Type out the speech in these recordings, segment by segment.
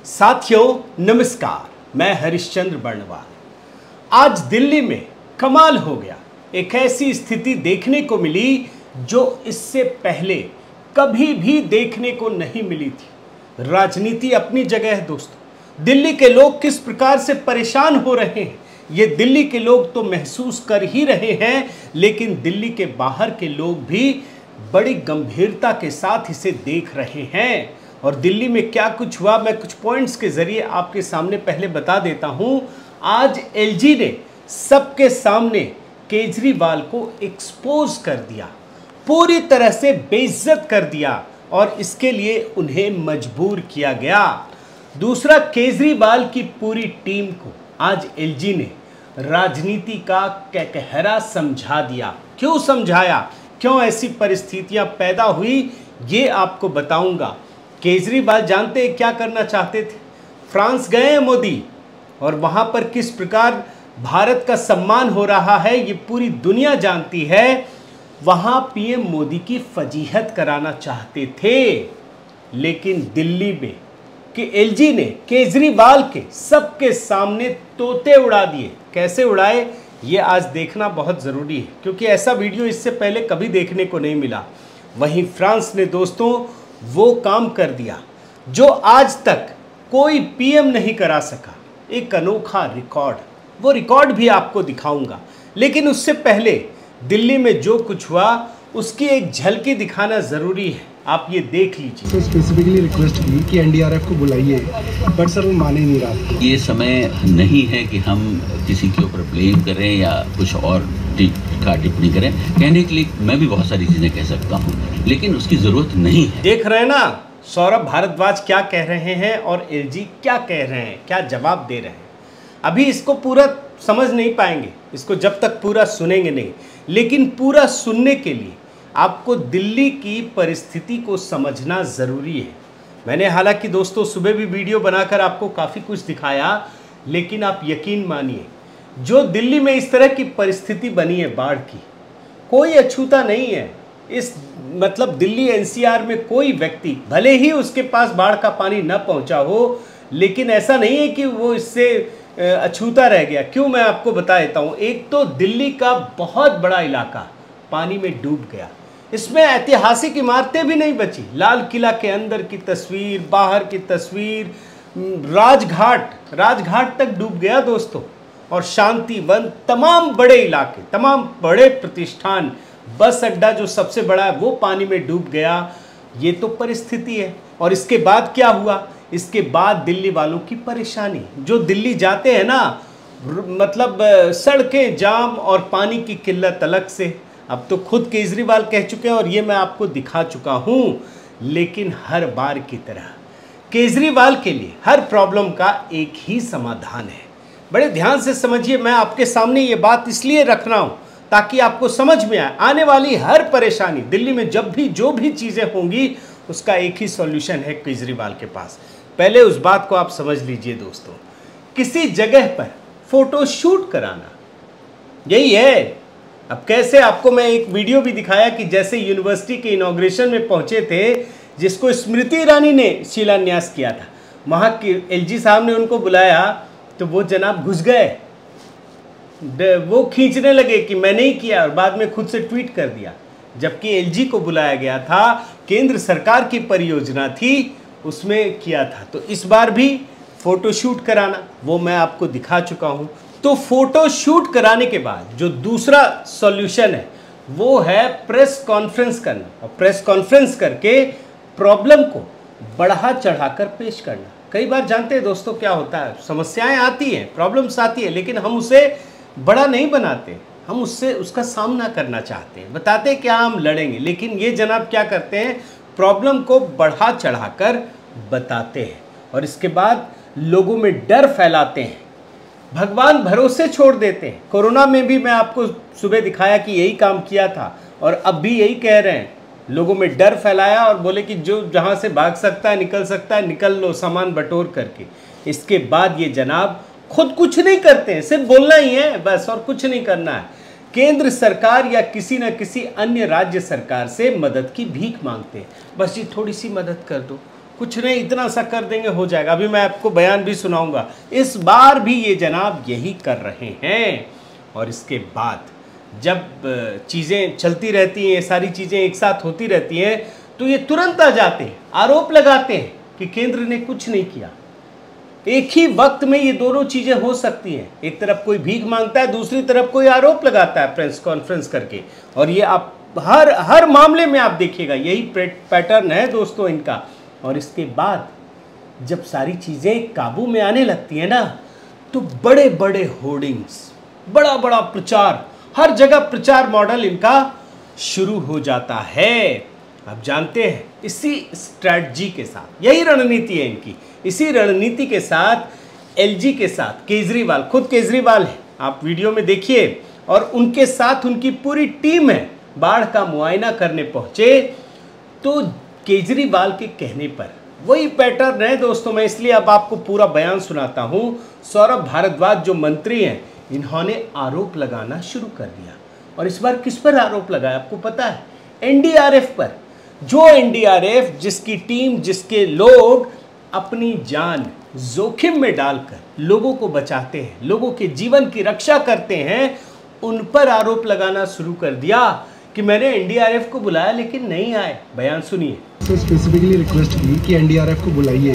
साथियों नमस्कार, मैं हरिश्चंद्र बर्णवाल। आज दिल्ली में कमाल हो गया। एक ऐसी स्थिति देखने को मिली जो इससे पहले कभी भी देखने को नहीं मिली थी। राजनीति अपनी जगह है दोस्तों। दिल्ली के लोग किस प्रकार से परेशान हो रहे हैं ये दिल्ली के लोग तो महसूस कर ही रहे हैं, लेकिन दिल्ली के बाहर के लोग भी बड़ी गंभीरता के साथ इसे देख रहे हैं। और दिल्ली में क्या कुछ हुआ मैं कुछ पॉइंट्स के जरिए आपके सामने पहले बता देता हूं। आज एलजी ने सबके सामने केजरीवाल को एक्सपोज कर दिया, पूरी तरह से बेइज्जत कर दिया और इसके लिए उन्हें मजबूर किया गया। दूसरा, केजरीवाल की पूरी टीम को आज एलजी ने राजनीति का कहकहरा समझा दिया। क्यों समझाया, क्यों ऐसी परिस्थितियां पैदा हुई, ये आपको बताऊंगा। केजरीवाल जानते हैं क्या करना चाहते थे। फ्रांस गए हैं मोदी और वहां पर किस प्रकार भारत का सम्मान हो रहा है ये पूरी दुनिया जानती है। वहां पीएम मोदी की फजीहत कराना चाहते थे, लेकिन दिल्ली में कि एलजी ने केजरीवाल के सबके सामने तोते उड़ा दिए। कैसे उड़ाए ये आज देखना बहुत ज़रूरी है, क्योंकि ऐसा वीडियो इससे पहले कभी देखने को नहीं मिला। वहीं फ्रांस ने दोस्तों वो काम कर दिया जो आज तक कोई पीएम नहीं करा सका। एक अनोखा रिकॉर्ड, वो रिकॉर्ड भी आपको दिखाऊंगा। लेकिन उससे पहले दिल्ली में जो कुछ हुआ उसकी एक झलकी दिखाना ज़रूरी है। आप ये देख लीजिए। तो स्पेसिफिकली रिक्वेस्ट की कि एनडीआरएफ को बुलाइए, बट सर वो माने नहीं रहा। ये समय नहीं है कि हम किसी के ऊपर ब्लेम करें या कुछ और टिप्पणी करें। कहने के लिए मैं भी बहुत सारी चीज़ें कह सकता हूँ, लेकिन उसकी ज़रूरत नहीं है। देख रहे हैं ना सौरभ भारद्वाज क्या कह रहे हैं और एलजी क्या कह रहे हैं, क्या जवाब दे रहे हैं। अभी इसको पूरा समझ नहीं पाएंगे, इसको जब तक पूरा सुनेंगे नहीं। लेकिन पूरा सुनने के लिए आपको दिल्ली की परिस्थिति को समझना ज़रूरी है। मैंने हालांकि दोस्तों सुबह भी वीडियो बनाकर आपको काफ़ी कुछ दिखाया, लेकिन आप यकीन मानिए जो दिल्ली में इस तरह की परिस्थिति बनी है बाढ़ की, कोई अछूता नहीं है। इस मतलब दिल्ली एनसीआर में कोई व्यक्ति, भले ही उसके पास बाढ़ का पानी न पहुंचा हो, लेकिन ऐसा नहीं है कि वो इससे अछूता रह गया। क्यों, मैं आपको बता देता हूँ। एक तो दिल्ली का बहुत बड़ा इलाका पानी में डूब गया। इसमें ऐतिहासिक इमारतें भी नहीं बची। लाल किला के अंदर की तस्वीर, बाहर की तस्वीर, राजघाट तक डूब गया दोस्तों। और शांति वन, तमाम बड़े इलाके, तमाम बड़े प्रतिष्ठान, बस अड्डा जो सबसे बड़ा है वो पानी में डूब गया। ये तो परिस्थिति है। और इसके बाद क्या हुआ, इसके बाद दिल्ली वालों की परेशानी। जो दिल्ली जाते हैं ना, मतलब सड़कें जाम और पानी की किल्लत अलग से। अब तो खुद केजरीवाल कह चुके हैं और ये मैं आपको दिखा चुका हूँ। लेकिन हर बार की तरह केजरीवाल के लिए हर प्रॉब्लम का एक ही समाधान है। बड़े ध्यान से समझिए, मैं आपके सामने ये बात इसलिए रख रहा हूँ ताकि आपको समझ में आए। आने वाली हर परेशानी दिल्ली में जब भी जो भी चीज़ें होंगी उसका एक ही सॉल्यूशन है केजरीवाल के पास। पहले उस बात को आप समझ लीजिए दोस्तों। किसी जगह पर फोटो शूट कराना यही है। अब कैसे, आपको मैं एक वीडियो भी दिखाया कि जैसे यूनिवर्सिटी के इनॉग्रेशन में पहुंचे थे, जिसको स्मृति ईरानी ने शिलान्यास किया था, वहाँ के एलजी साहब ने उनको बुलाया तो वो जनाब घुस गए। वो खींचने लगे कि मैंने ही किया और बाद में खुद से ट्वीट कर दिया। जबकि एलजी को बुलाया गया था, केंद्र सरकार की परियोजना थी, उसमें किया था। तो इस बार भी फोटो शूट कराना, वो मैं आपको दिखा चुका हूँ। तो फोटो शूट कराने के बाद जो दूसरा सॉल्यूशन है वो है प्रेस कॉन्फ्रेंस करना, और प्रेस कॉन्फ्रेंस करके प्रॉब्लम को बढ़ा चढ़ाकर पेश करना। कई बार जानते हैं दोस्तों क्या होता है, समस्याएं आती हैं, प्रॉब्लम्स आती है, लेकिन हम उसे बड़ा नहीं बनाते, हम उसका सामना करना चाहते हैं, बताते हैं क्या हम लड़ेंगे। लेकिन ये जनाब क्या करते हैं, प्रॉब्लम को बढ़ा चढ़ाकर बताते हैं और इसके बाद लोगों में डर फैलाते हैं, भगवान भरोसे छोड़ देते हैं। कोरोना में भी मैं आपको सुबह दिखाया कि यही काम किया था और अब भी यही कह रहे हैं। लोगों में डर फैलाया और बोले कि जो जहां से भाग सकता है निकल सकता है, निकल लो सामान बटोर करके। इसके बाद ये जनाब खुद कुछ नहीं करते हैं, सिर्फ बोलना ही है बस और कुछ नहीं करना है। केंद्र सरकार या किसी न किसी अन्य राज्य सरकार से मदद की भीख मांगते हैं, बस जी थोड़ी सी मदद कर दो, कुछ नहीं, इतना सा कर देंगे हो जाएगा। अभी मैं आपको बयान भी सुनाऊंगा। इस बार भी ये जनाब यही कर रहे हैं। और इसके बाद जब चीज़ें चलती रहती हैं, ये सारी चीज़ें एक साथ होती रहती हैं, तो ये तुरंत आ जाते हैं, आरोप लगाते हैं कि केंद्र ने कुछ नहीं किया। एक ही वक्त में ये दोनों चीज़ें हो सकती हैं। एक तरफ कोई भीख मांगता है, दूसरी तरफ कोई आरोप लगाता है प्रेस कॉन्फ्रेंस करके। और ये आप हर मामले में आप देखिएगा, यही पैटर्न है दोस्तों इनका। और इसके बाद जब सारी चीज़ें काबू में आने लगती हैं ना, तो बड़े बड़े होर्डिंग्स, बड़ा बड़ा प्रचार, हर जगह प्रचार मॉडल इनका शुरू हो जाता है। आप जानते हैं, इसी स्ट्रैटेजी के साथ, यही रणनीति है इनकी, इसी रणनीति के साथ एलजी के साथ केजरीवाल, खुद केजरीवाल है, आप वीडियो में देखिए, और उनके साथ उनकी पूरी टीम है, बाढ़ का मुआयना करने पहुंचे। तो केजरीवाल के कहने पर वही पैटर्न है दोस्तों। मैं इसलिए अब आपको पूरा बयान सुनाता हूं। सौरभ भारद्वाज जो मंत्री हैं, इन्होंने आरोप लगाना शुरू कर दिया। और इस बार किस पर आरोप लगाया आपको पता है? एनडीआरएफ पर। जो एनडीआरएफ, जिसकी टीम, जिसके लोग अपनी जान जोखिम में डालकर लोगों को बचाते हैं, लोगों के जीवन की रक्षा करते हैं, उन पर आरोप लगाना शुरू कर दिया कि मैंने एनडीआरएफ को बुलाया लेकिन नहीं आए। बयान सुनिए। सर स्पेसिफिकली रिक्वेस्ट की कि एनडीआरएफ को बुलाइए,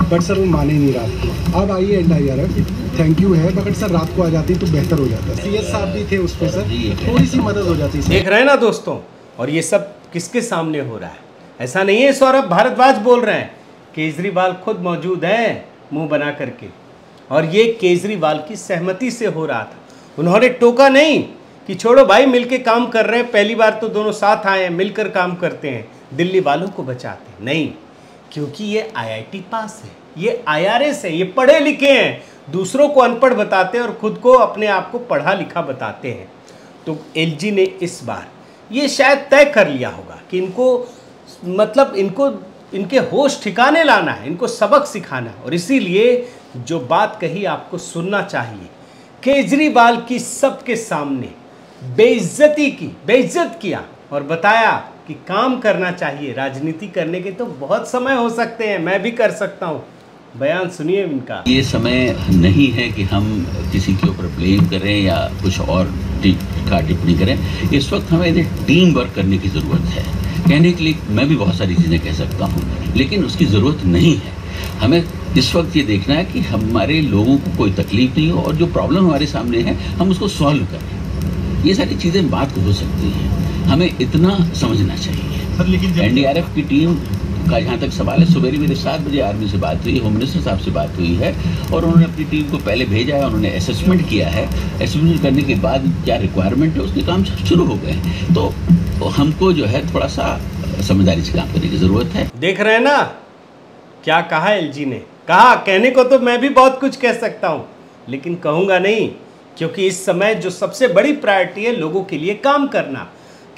बट सर वो माने नहीं रात को। अब आई एनडीआरएफ, थैंक यू है, मगर सर रात को आ जाती तो बेहतर हो जाता। सीएस साहब भी थे उस पर सर, थोड़ी सी मदद हो जाती। देख रहे हैं ना दोस्तों, और ये सब किसके सामने हो रहा है? ऐसा नहीं है सौरभ भारद्वाज बोल रहे हैं, केजरीवाल खुद मौजूद हैं मुंह बना करके। और ये केजरीवाल की सहमति से हो रहा था। उन्होंने टोका नहीं कि छोड़ो भाई, मिलके काम कर रहे हैं, पहली बार तो दोनों साथ आए हैं, मिलकर काम करते हैं, दिल्ली वालों को बचाते हैं। नहीं, क्योंकि ये आईआईटी पास है, ये आईआरएस है, ये पढ़े लिखे हैं, दूसरों को अनपढ़ बताते हैं और खुद को, अपने आप को पढ़ा लिखा बताते हैं। तो एलजी ने इस बार ये शायद तय कर लिया होगा कि इनको इनके होश ठिकाने लाना है, इनको सबक सिखाना है। और इसीलिए जो बात कही आपको सुनना चाहिए, केजरीवाल की सबके सामने बेइज्जत किया और बताया कि काम करना चाहिए। राजनीति करने के तो बहुत समय हो सकते हैं, मैं भी कर सकता हूँ। बयान सुनिए इनका। ये समय नहीं है कि हम किसी के ऊपर ब्लेम करें या कुछ और टीका टिप्पणी करें। इस वक्त हमें टीम वर्क करने की ज़रूरत है। कहने के लिए मैं भी बहुत सारी चीज़ें कह सकता हूँ, लेकिन उसकी ज़रूरत नहीं है। हमें इस वक्त ये देखना है कि हमारे लोगों को कोई तकलीफ नहीं हो और जो प्रॉब्लम हमारे सामने है हम उसको सॉल्व करें। ये सारी चीज़ें बात हो सकती हैं, हमें इतना समझना चाहिए। लेकिन एनडीआरएफ की टीम का जहाँ तक सवाल है, सुबह मेरे 7 बजे आर्मी से बात हुई, होम मिनिस्टर साहब से बात हुई है और उन्होंने अपनी टीम को पहले भेजा है, उन्होंने असेसमेंट किया है। असेसमेंट करने के बाद क्या रिक्वायरमेंट है उसके काम शुरू हो गए। तो हमको जो है थोड़ा सा समझदारी से काम करने की ज़रूरत है। देख रहे हैं ना क्या कहा एलजी ने? कहा, कहने को तो मैं भी बहुत कुछ कह सकता हूँ, लेकिन कहूँगा नहीं, क्योंकि इस समय जो सबसे बड़ी प्रायोरिटी है लोगों के लिए काम करना।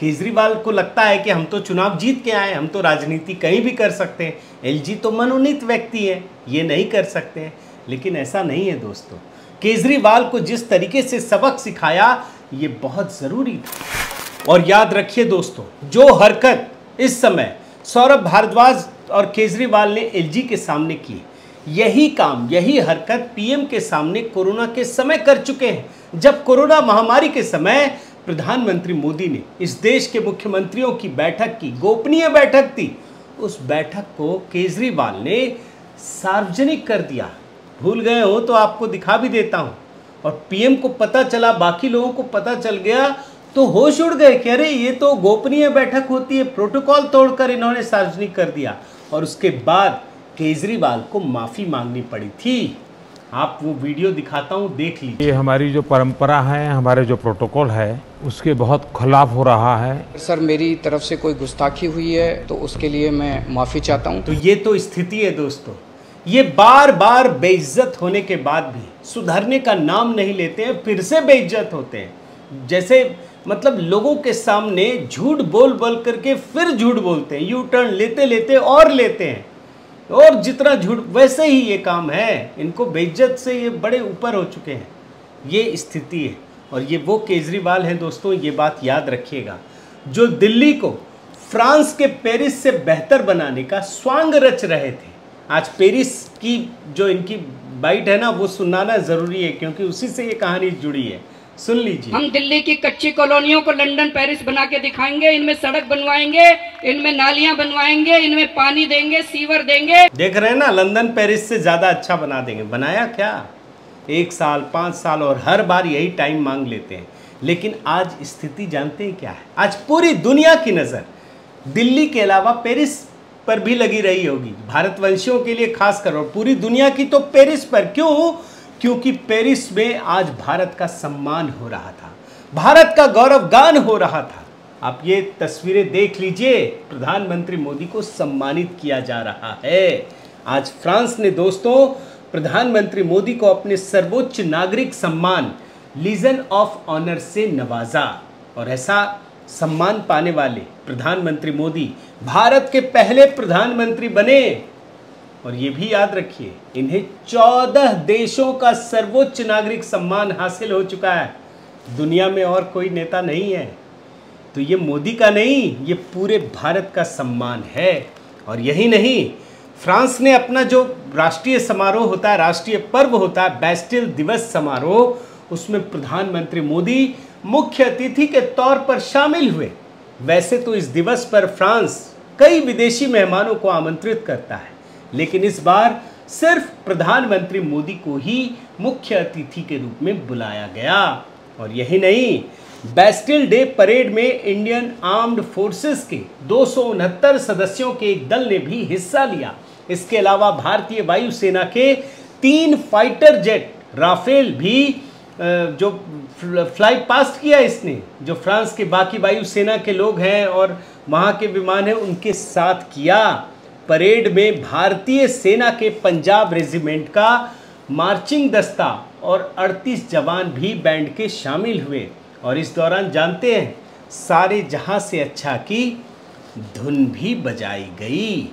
केजरीवाल को लगता है कि हम तो चुनाव जीत के आए, हम तो राजनीति कहीं भी कर सकते हैं। एलजी तो मनोनीत व्यक्ति है, ये नहीं कर सकते हैं। लेकिन ऐसा नहीं है दोस्तों। केजरीवाल को जिस तरीके से सबक सिखाया, ये बहुत ज़रूरी था। और याद रखिए दोस्तों, जो हरकत इस समय सौरभ भारद्वाज और केजरीवाल ने एलजी के सामने की, यही काम, यही हरकत पीएम के सामने कोरोना के समय कर चुके हैं। जब कोरोना महामारी के समय प्रधानमंत्री मोदी ने इस देश के मुख्यमंत्रियों की बैठक की, गोपनीय बैठक थी, उस बैठक को केजरीवाल ने सार्वजनिक कर दिया। भूल गए हो तो आपको दिखा भी देता हूं। और पीएम को पता चला, बाकी लोगों को पता चल गया, तो होश उड़ गए कि अरे ये तो गोपनीय बैठक होती है, प्रोटोकॉल तोड़कर इन्होंने सार्वजनिक कर दिया। और उसके बाद केजरीवाल को माफ़ी मांगनी पड़ी थी। आप वो वीडियो दिखाता हूँ, देख लीजिए। ये हमारी जो परंपरा है, हमारे जो प्रोटोकॉल है, उसके बहुत खिलाफ हो रहा है। सर, मेरी तरफ से कोई गुस्ताखी हुई है तो उसके लिए मैं माफ़ी चाहता हूँ। तो ये तो स्थिति है दोस्तों। ये बार बार बेइज्जत होने के बाद भी सुधरने का नाम नहीं लेते हैं, फिर से बेइज्जत होते हैं। जैसे मतलब लोगों के सामने झूठ बोल बोल करके फिर झूठ बोलते हैं, यू टर्न लेते लेते और लेते हैं, और जितना झूठ वैसे ही ये काम है। इनको बेइज्जत से ये बड़े ऊपर हो चुके हैं, ये स्थिति है। और ये वो केजरीवाल हैं दोस्तों, ये बात याद रखिएगा, जो दिल्ली को फ्रांस के पेरिस से बेहतर बनाने का स्वांग रच रहे थे। आज पेरिस की जो इनकी बाइट है ना वो सुनाना ज़रूरी है, क्योंकि उसी से ये कहानी जुड़ी है। सुन लीजिए। हम दिल्ली की कच्ची कॉलोनियों को लंदन पेरिस बना के दिखाएंगे, इनमें सड़क बनवाएंगे, इनमें नालियां बनवाएंगे, इनमें पानी देंगे, सीवर देंगे। देख रहे हैं ना, लंदन पेरिस से ज़्यादा अच्छा बना देंगे। बनाया क्या? 1 साल 5 साल और हर बार यही टाइम मांग लेते हैं। लेकिन आज स्थिति जानते हैं क्या है? आज पूरी दुनिया की नज़र दिल्ली के अलावा पेरिस पर भी लगी रही होगी, भारतवंशियों के लिए खासकर, और पूरी दुनिया की तो पेरिस पर। क्यों? क्योंकि पेरिस में आज भारत का सम्मान हो रहा था, भारत का गौरव गान हो रहा था। आप ये तस्वीरें देख लीजिए, प्रधानमंत्री मोदी को सम्मानित किया जा रहा है। आज फ्रांस ने दोस्तों प्रधानमंत्री मोदी को अपने सर्वोच्च नागरिक सम्मान लीजन ऑफ ऑनर से नवाजा, और ऐसा सम्मान पाने वाले प्रधानमंत्री मोदी भारत के पहले प्रधानमंत्री बने। और ये भी याद रखिए, इन्हें 14 देशों का सर्वोच्च नागरिक सम्मान हासिल हो चुका है। दुनिया में और कोई नेता नहीं है। तो ये मोदी का नहीं, ये पूरे भारत का सम्मान है। और यही नहीं, फ्रांस ने अपना जो राष्ट्रीय समारोह होता है, राष्ट्रीय पर्व होता है, बैस्टिल दिवस समारोह, उसमें प्रधानमंत्री मोदी मुख्य अतिथि के तौर पर शामिल हुए। वैसे तो इस दिवस पर फ्रांस कई विदेशी मेहमानों को आमंत्रित करता है, लेकिन इस बार सिर्फ प्रधानमंत्री मोदी को ही मुख्य अतिथि के रूप में बुलाया गया। और यही नहीं, बैस्टिल डे परेड में इंडियन आर्म्ड फोर्सेस के 269 सदस्यों के एक दल ने भी हिस्सा लिया। इसके अलावा भारतीय वायुसेना के 3 फाइटर जेट राफेल भी जो फ्लाई पास्ट किया इसने, जो फ्रांस के बाकी वायुसेना के लोग हैं और वहाँ के विमान हैं उनके साथ किया। परेड में भारतीय सेना के पंजाब रेजिमेंट का मार्चिंग दस्ता और 38 जवान भी बैंड के शामिल हुए। और इस दौरान जानते हैं, सारे जहां से अच्छा की धुन भी बजाई गई।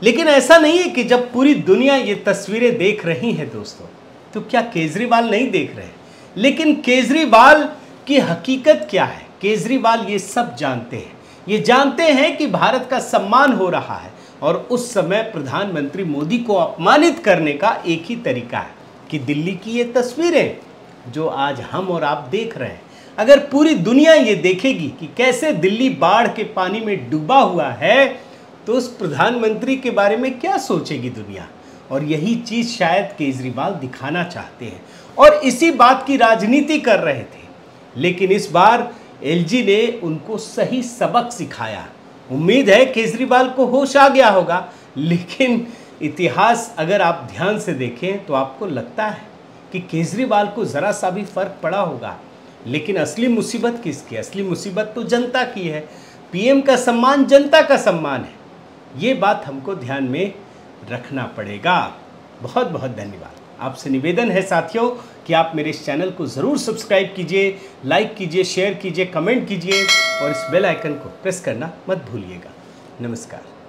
लेकिन ऐसा नहीं है कि जब पूरी दुनिया ये तस्वीरें देख रही है दोस्तों, तो क्या केजरीवाल नहीं देख रहे? लेकिन केजरीवाल की हकीकत क्या है? केजरीवाल ये सब जानते हैं। ये जानते हैं कि भारत का सम्मान हो रहा है, और उस समय प्रधानमंत्री मोदी को अपमानित करने का एक ही तरीका है कि दिल्ली की ये तस्वीरें जो आज हम और आप देख रहे हैं, अगर पूरी दुनिया ये देखेगी कि कैसे दिल्ली बाढ़ के पानी में डूबा हुआ है, तो उस प्रधानमंत्री के बारे में क्या सोचेगी दुनिया? और यही चीज़ शायद केजरीवाल दिखाना चाहते हैं और इसी बात की राजनीति कर रहे थे। लेकिन इस बार एलजी ने उनको सही सबक सिखाया। उम्मीद है केजरीवाल को होश आ गया होगा, लेकिन इतिहास अगर आप ध्यान से देखें तो आपको लगता है कि केजरीवाल को ज़रा सा भी फर्क पड़ा होगा। लेकिन असली मुसीबत किसकी? असली मुसीबत तो जनता की है। पीएम का सम्मान जनता का सम्मान है। ये बात हमको ध्यान में रखना पड़ेगा। बहुत बहुत धन्यवाद। आपसे निवेदन है साथियों कि आप मेरे इस चैनल को ज़रूर सब्सक्राइब कीजिए, लाइक कीजिए, शेयर कीजिए, कमेंट कीजिए और इस बेल आइकन को प्रेस करना मत भूलिएगा। नमस्कार।